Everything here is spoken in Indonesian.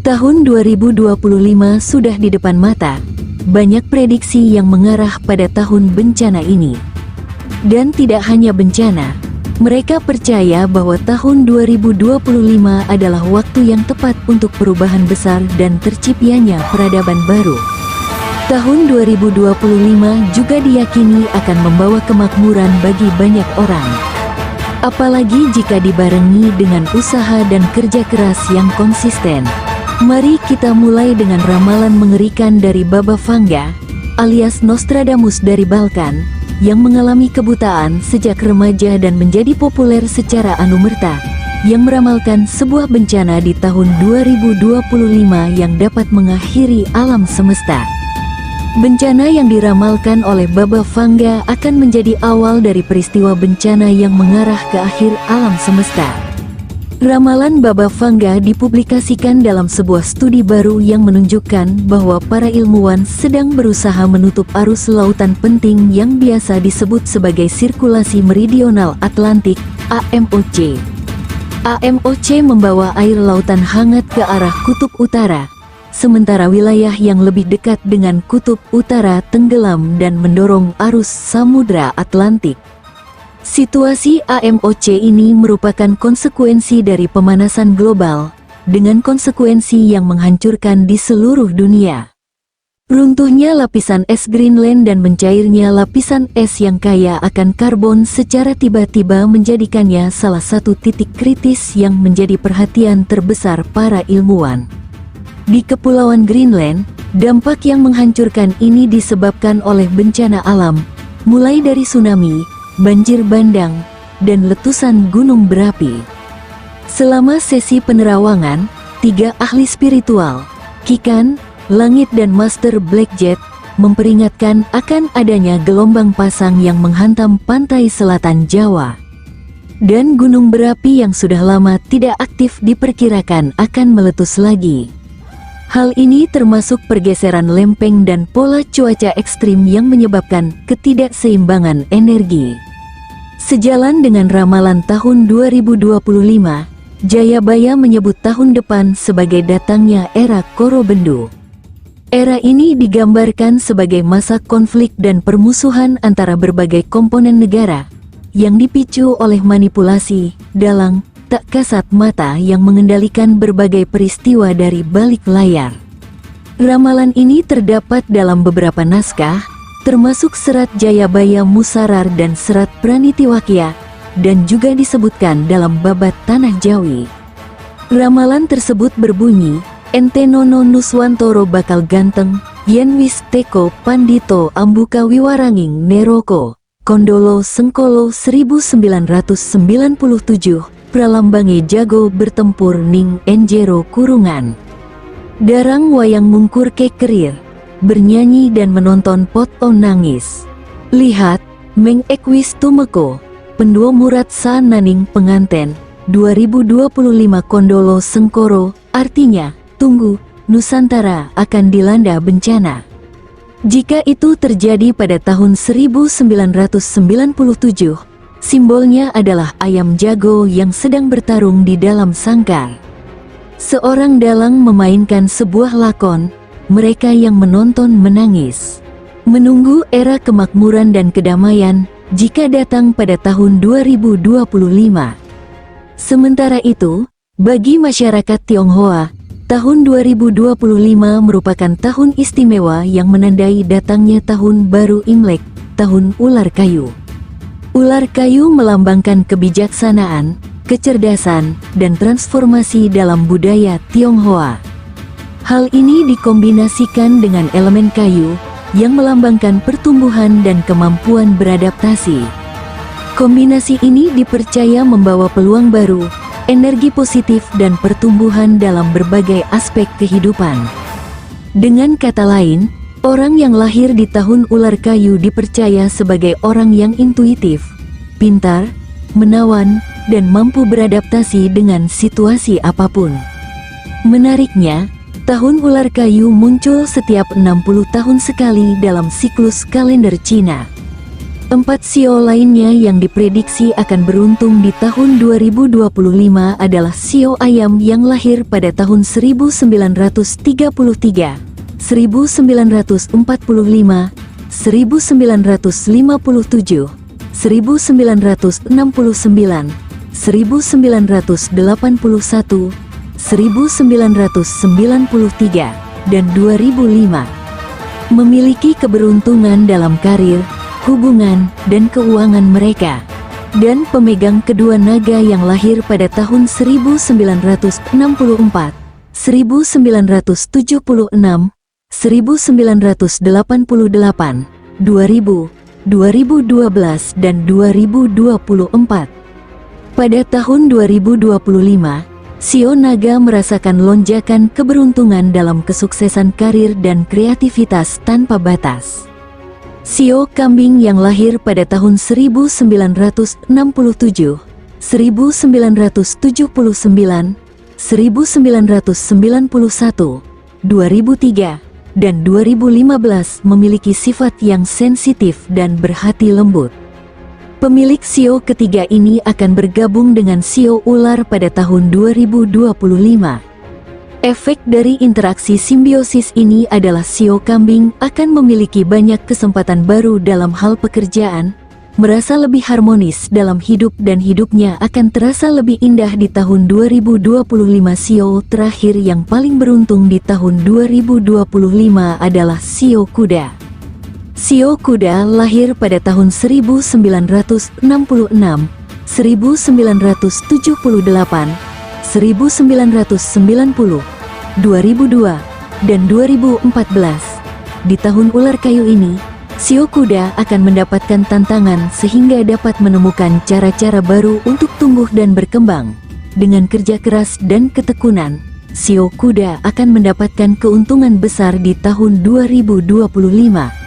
Tahun 2025 sudah di depan mata. Banyak prediksi yang mengarah pada tahun bencana ini. Dan tidak hanya bencana, mereka percaya bahwa tahun 2025 adalah waktu yang tepat untuk perubahan besar dan terciptanya peradaban baru. Tahun 2025 juga diyakini akan membawa kemakmuran bagi banyak orang. Apalagi jika dibarengi dengan usaha dan kerja keras yang konsisten. Mari kita mulai dengan ramalan mengerikan dari Baba Vanga, alias Nostradamus dari Balkan, yang mengalami kebutaan sejak remaja dan menjadi populer secara anumerta, yang meramalkan sebuah bencana di tahun 2025 yang dapat mengakhiri alam semesta. Bencana yang diramalkan oleh Baba Vanga akan menjadi awal dari peristiwa bencana yang mengarah ke akhir alam semesta. Ramalan Baba Vanga dipublikasikan dalam sebuah studi baru yang menunjukkan bahwa para ilmuwan sedang berusaha menutup arus lautan penting yang biasa disebut sebagai sirkulasi meridional Atlantik, AMOC. AMOC membawa air lautan hangat ke arah kutub utara, sementara wilayah yang lebih dekat dengan kutub utara tenggelam dan mendorong arus Samudra Atlantik. Situasi AMOC ini merupakan konsekuensi dari pemanasan global, dengan konsekuensi yang menghancurkan di seluruh dunia. Runtuhnya lapisan es Greenland dan mencairnya lapisan es yang kaya akan karbon secara tiba-tiba menjadikannya salah satu titik kritis yang menjadi perhatian terbesar para ilmuwan. Di Kepulauan Greenland, dampak yang menghancurkan ini disebabkan oleh bencana alam, mulai dari tsunami, banjir bandang, dan letusan gunung berapi. Selama sesi penerawangan, 3 ahli spiritual, Kikan, Langit dan Master Blackjet, memperingatkan akan adanya gelombang pasang yang menghantam pantai selatan Jawa. Dan gunung berapi yang sudah lama tidak aktif diperkirakan akan meletus lagi. Hal ini termasuk pergeseran lempeng dan pola cuaca ekstrim yang menyebabkan ketidakseimbangan energi. Sejalan dengan ramalan tahun 2025, Jayabaya menyebut tahun depan sebagai datangnya era Korobendu. Era ini digambarkan sebagai masa konflik dan permusuhan antara berbagai komponen negara, yang dipicu oleh manipulasi, dalang, tak kasat mata yang mengendalikan berbagai peristiwa dari balik layar. Ramalan ini terdapat dalam beberapa naskah, termasuk serat Jayabaya Musarar dan serat Pranitiwakya, dan juga disebutkan dalam babat Tanah Jawi. Ramalan tersebut berbunyi, ente nono Nuswantoro bakal ganteng, yen wis teko pandito ambuka wiwaranging neroko, kondolo sengkolo 1997, pralambange jago bertempur ning enjero kurungan. Darang wayang mungkur kekerir, bernyanyi dan menonton pot-on nangis. Lihat, Meng Ekwis Tumeko, Penduo Murat Sa Naning Penganten, 2025 Kondolo Sengkoro, artinya, tunggu, Nusantara akan dilanda bencana. Jika itu terjadi pada tahun 1997, simbolnya adalah ayam jago yang sedang bertarung di dalam sangkar. Seorang dalang memainkan sebuah lakon, mereka yang menonton menangis. Menunggu era kemakmuran dan kedamaian, jika datang pada tahun 2025. Sementara itu, bagi masyarakat Tionghoa, tahun 2025 merupakan tahun istimewa yang menandai datangnya tahun baru Imlek, tahun ular kayu. Ular kayu melambangkan kebijaksanaan, kecerdasan, dan transformasi dalam budaya Tionghoa. Hal ini dikombinasikan dengan elemen kayu, yang melambangkan pertumbuhan dan kemampuan beradaptasi. Kombinasi ini dipercaya membawa peluang baru, energi positif dan pertumbuhan dalam berbagai aspek kehidupan. Dengan kata lain, orang yang lahir di tahun ular kayu dipercaya sebagai orang yang intuitif, pintar, menawan, dan mampu beradaptasi dengan situasi apapun. Menariknya, tahun ular kayu muncul setiap 60 tahun sekali dalam siklus kalender Cina. 4 sio lainnya yang diprediksi akan beruntung di tahun 2025 adalah sio ayam yang lahir pada tahun 1933, 1945, 1957, 1969, 1981, 1993, dan 2005. Memiliki keberuntungan dalam karir, hubungan, dan keuangan mereka. Dan pemegang kedua naga yang lahir pada tahun 1964, 1976, 1988, 2000, 2012, dan 2024. Pada tahun 2025, sio naga merasakan lonjakan keberuntungan dalam kesuksesan karir dan kreativitas tanpa batas. Sio kambing yang lahir pada tahun 1967, 1979, 1991, 2003, dan 2015 memiliki sifat yang sensitif dan berhati lembut. Pemilik sio ketiga ini akan bergabung dengan sio ular pada tahun 2025. Efek dari interaksi simbiosis ini adalah sio kambing akan memiliki banyak kesempatan baru dalam hal pekerjaan, merasa lebih harmonis dalam hidup dan hidupnya akan terasa lebih indah di tahun 2025. Sio terakhir yang paling beruntung di tahun 2025 adalah sio kuda. Sio kuda lahir pada tahun 1966, 1978, 1990, 2002, dan 2014. Di tahun ular kayu ini, sio kuda akan mendapatkan tantangan sehingga dapat menemukan cara-cara baru untuk tumbuh dan berkembang. Dengan kerja keras dan ketekunan, sio kuda akan mendapatkan keuntungan besar di tahun 2025.